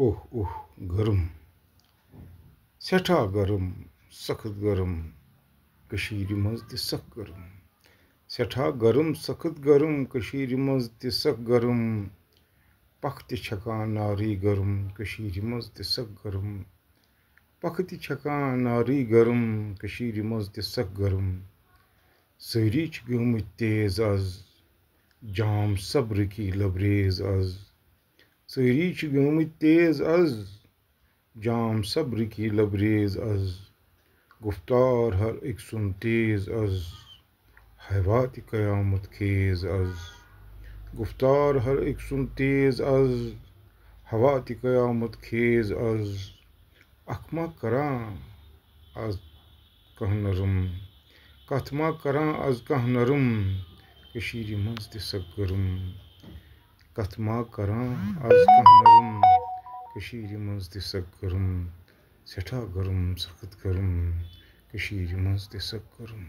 اوہ اوہ گرم سٹھا گرم سخت گرم کشیرِ منٛز تہِ سخ گرم سٹھا گرم سخت گرم کشیرِ منٛز تہِ سخ گرم پکھ تہِ چھکان نارٕے گرم کشیرِ منٛز تہِ سخ گرم پکھ تہِ چھکان نارٕے گرم کشیرِ منٛز تہِ سخ گرم سٲری چھِ گٔمٕتۍ تیز آز جام صبرٕکی لبریز آز سٲری چھِ گٔمٕتۍ تیز آز جام صبرٕکی لبریز آز گفتار ہر أکۍ سُنٛد تیز آز ہوا تہِ قیامت خیز آز گفتار ہر أکۍ سُنٛد تیز آز ہوا تہِ قیامت خیز آز اکھ ما کران آز کانٛہہ نرم کتھ ما کران آز کانٛہہ نرم کشیرِ منٛز تہِ سخ گرم کتھ ما کران آز کانٛہہ نرم کشیرِ منٛز تہِ سخ گرم سٹھا گرم سخت گرم کشیرِ منٛز تہِ سخ گرم